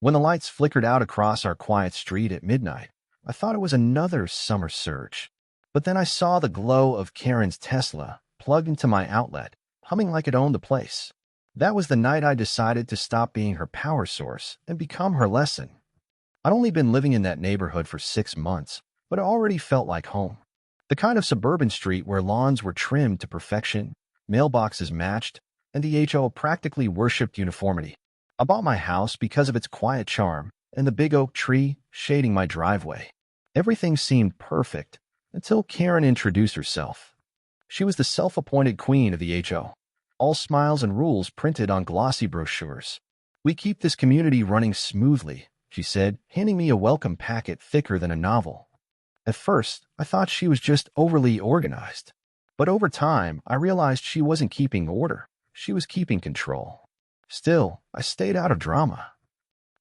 When the lights flickered out across our quiet street at midnight, I thought it was another summer surge. But then I saw the glow of Karen's Tesla plugged into my outlet, humming like it owned the place. That was the night I decided to stop being her power source and become her lesson. I'd only been living in that neighborhood for 6 months, but it already felt like home. The kind of suburban street where lawns were trimmed to perfection, mailboxes matched, and the HOA practically worshipped uniformity. I bought my house because of its quiet charm and the big oak tree shading my driveway. Everything seemed perfect until Karen introduced herself. She was the self-appointed queen of the HOA. All smiles and rules printed on glossy brochures. "We keep this community running smoothly," she said, handing me a welcome packet thicker than a novel. At first, I thought she was just overly organized. But over time, I realized she wasn't keeping order. She was keeping control. Still, I stayed out of drama.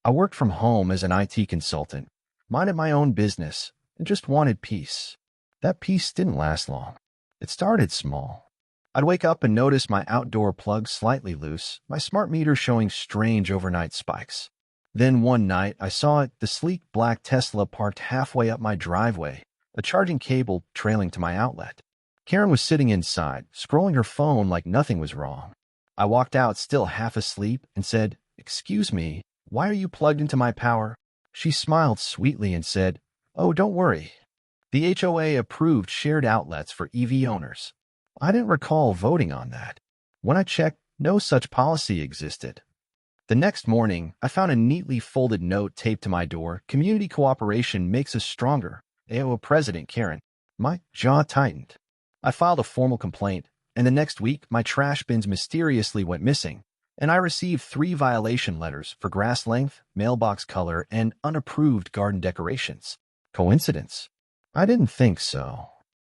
I worked from home as an IT consultant, minded my own business, and just wanted peace. That peace didn't last long. It started small. I'd wake up and notice my outdoor plug slightly loose, my smart meter showing strange overnight spikes. Then one night, I saw it, the sleek black Tesla parked halfway up my driveway, a charging cable trailing to my outlet. Karen was sitting inside, scrolling her phone like nothing was wrong. I walked out, still half asleep, and said, "Excuse me, why are you plugged into my power?" She smiled sweetly and said, "Oh, don't worry. The HOA approved shared outlets for EV owners." I didn't recall voting on that. When I checked, no such policy existed. The next morning, I found a neatly folded note taped to my door. "Community cooperation makes us stronger. HOA President Karen." My jaw tightened. I filed a formal complaint, and the next week, my trash bins mysteriously went missing, and I received 3 violation letters for grass length, mailbox color, and unapproved garden decorations. Coincidence? I didn't think so.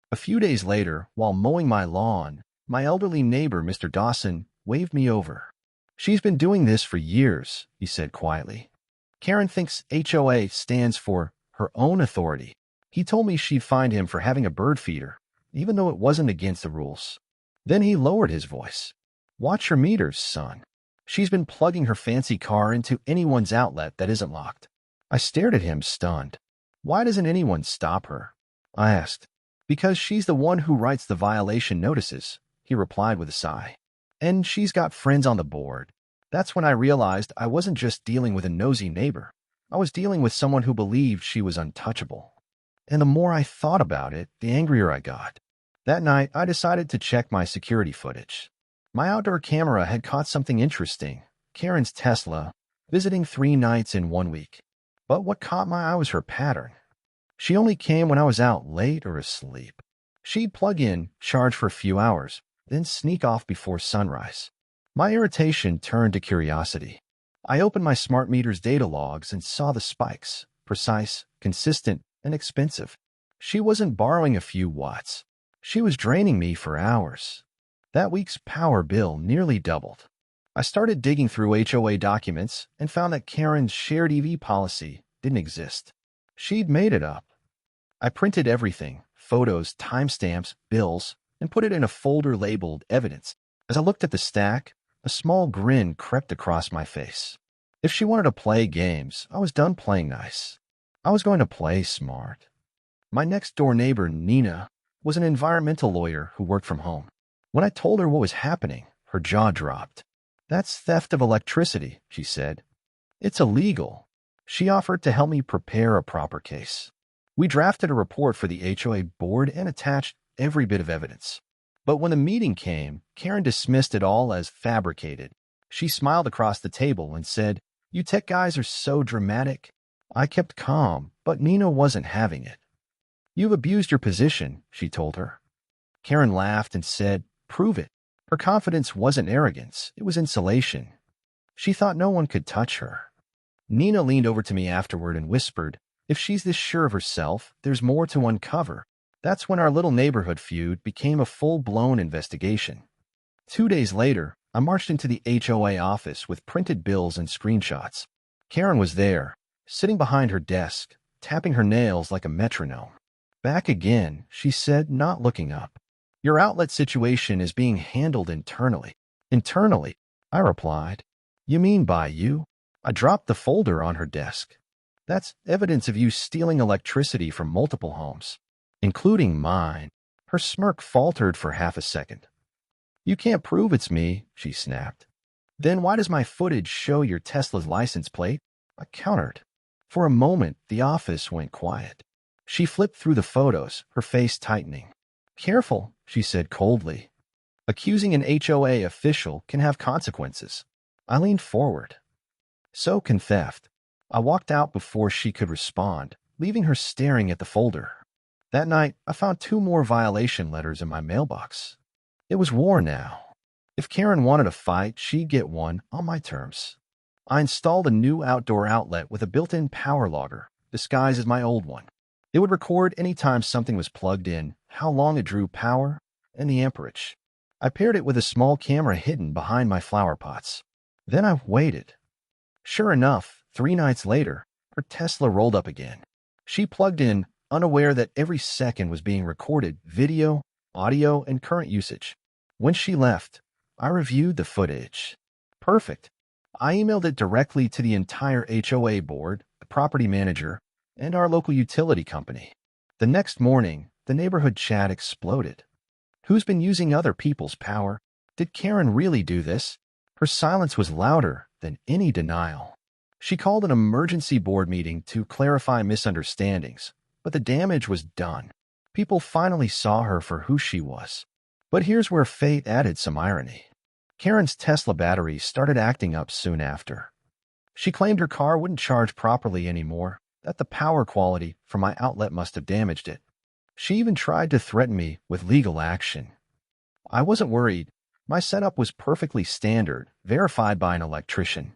A few days later, while mowing my lawn, my elderly neighbor, Mr. Dawson, waved me over. "She's been doing this for years," he said quietly. "Karen thinks HOA stands for her own authority." He told me she'd fined him for having a bird feeder, even though it wasn't against the rules. Then he lowered his voice. "Watch your meters, son. She's been plugging her fancy car into anyone's outlet that isn't locked." I stared at him, stunned. "Why doesn't anyone stop her?" I asked. "Because she's the one who writes the violation notices," he replied with a sigh. "And she's got friends on the board." That's when I realized I wasn't just dealing with a nosy neighbor. I was dealing with someone who believed she was untouchable. And the more I thought about it, the angrier I got. That night, I decided to check my security footage. My outdoor camera had caught something interesting: Karen's Tesla, visiting 3 nights in 1 week. But what caught my eye was her pattern. She only came when I was out late or asleep. She'd plug in, charge for a few hours, then sneak off before sunrise. My irritation turned to curiosity. I opened my smart meter's data logs and saw the spikes: precise, consistent, and expensive. She wasn't borrowing a few watts. She was draining me for hours. That week's power bill nearly doubled. I started digging through HOA documents and found that Karen's shared EV policy didn't exist. She'd made it up. I printed everything: photos, timestamps, bills, and put it in a folder labeled Evidence. As I looked at the stack, a small grin crept across my face. If she wanted to play games, I was done playing nice. I was going to play smart. My next-door neighbor, Nina, was an environmental lawyer who worked from home. When I told her what was happening, her jaw dropped. "That's theft of electricity," she said. "It's illegal." She offered to help me prepare a proper case. We drafted a report for the HOA board and attached every bit of evidence. But when the meeting came, Karen dismissed it all as fabricated. She smiled across the table and said, "You tech guys are so dramatic." I kept calm, but Nina wasn't having it. "You've abused your position," she told her. Karen laughed and said, "Prove it." Her confidence wasn't arrogance, it was insulation. She thought no one could touch her. Nina leaned over to me afterward and whispered, "If she's this sure of herself, there's more to uncover." That's when our little neighborhood feud became a full-blown investigation. 2 days later, I marched into the HOA office with printed bills and screenshots. Karen was there, sitting behind her desk, tapping her nails like a metronome. "Back again," she said, not looking up. "Your outlet situation is being handled internally." "Internally?" I replied. "You mean by you?" I dropped the folder on her desk. That's evidence of you stealing electricity from multiple homes, including mine. Her smirk faltered for half a second. You can't prove it's me, she snapped. Then why does my footage show your Tesla's license plate? I countered. For a moment, the office went quiet. She flipped through the photos, her face tightening. Careful, she said coldly. Accusing an HOA official can have consequences. I leaned forward. So can theft. I walked out before she could respond, leaving her staring at the folder. That night, I found 2 more violation letters in my mailbox. It was war now. If Karen wanted a fight, she'd get one on my terms. I installed a new outdoor outlet with a built-in power logger, disguised as my old one. It would record any time something was plugged in, how long it drew power, and the amperage. I paired it with a small camera hidden behind my flower pots. Then I waited. Sure enough, 3 nights later, her Tesla rolled up again. She plugged in, unaware that every second was being recorded, video, audio, and current usage. When she left, I reviewed the footage. Perfect. I emailed it directly to the entire HOA board, the property manager, and our local utility company. The next morning, the neighborhood chat exploded. Who's been using other people's power? Did Karen really do this? Her silence was louder than any denial. She called an emergency board meeting to clarify misunderstandings, but the damage was done. People finally saw her for who she was. But here's where fate added some irony. Karen's Tesla battery started acting up soon after. She claimed her car wouldn't charge properly anymore, that the power quality from my outlet must have damaged it. She even tried to threaten me with legal action. I wasn't worried. My setup was perfectly standard, verified by an electrician.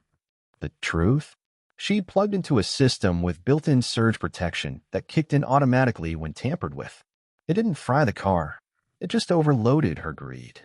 The truth? She'd plugged into a system with built-in surge protection that kicked in automatically when tampered with. It didn't fry the car. It just overloaded her greed.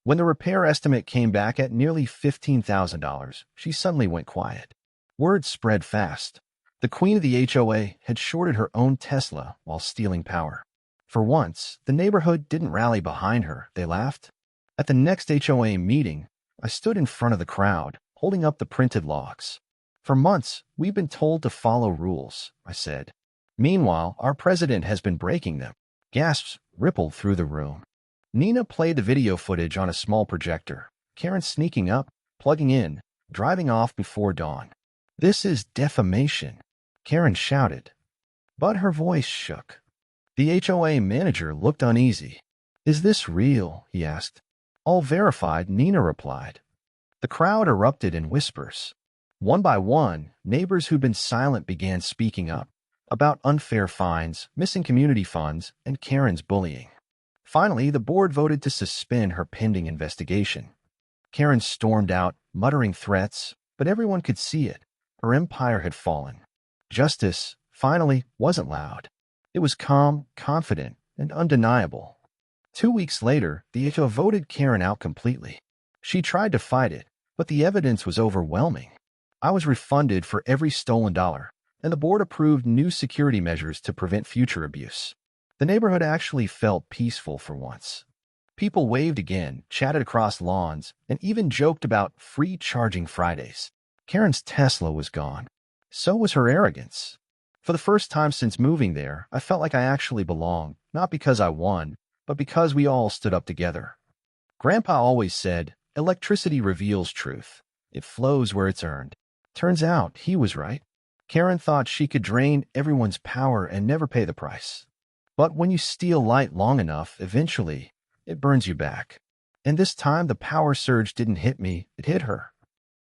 When the repair estimate came back at nearly $15,000, she suddenly went quiet. Word spread fast. The queen of the HOA had shorted her own Tesla while stealing power. For once, the neighborhood didn't rally behind her. They laughed. At the next HOA meeting, I stood in front of the crowd, holding up the printed logs. For months, we've been told to follow rules, I said. Meanwhile, our president has been breaking them. Gasps rippled through the room. Nina played the video footage on a small projector. Karen sneaking up, plugging in, driving off before dawn. This is defamation, Karen shouted. But her voice shook. The HOA manager looked uneasy. Is this real? He asked. All verified, Nina replied. The crowd erupted in whispers. One by one, neighbors who'd been silent began speaking up about unfair fines, missing community funds, and Karen's bullying. Finally, the board voted to suspend her pending investigation. Karen stormed out, muttering threats, but everyone could see it. Her empire had fallen. Justice, finally, wasn't loud. It was calm, confident, and undeniable. 2 weeks later, the HOA voted Karen out completely. She tried to fight it, but the evidence was overwhelming. I was refunded for every stolen dollar, and the board approved new security measures to prevent future abuse. The neighborhood actually felt peaceful for once. People waved again, chatted across lawns, and even joked about free charging Fridays. Karen's Tesla was gone. So was her arrogance. For the first time since moving there, I felt like I actually belonged, not because I won, but because we all stood up together. Grandpa always said, electricity reveals truth. It flows where it's earned. Turns out he was right. Karen thought she could drain everyone's power and never pay the price. But when you steal light long enough, eventually, it burns you back. And this time the power surge didn't hit me, it hit her.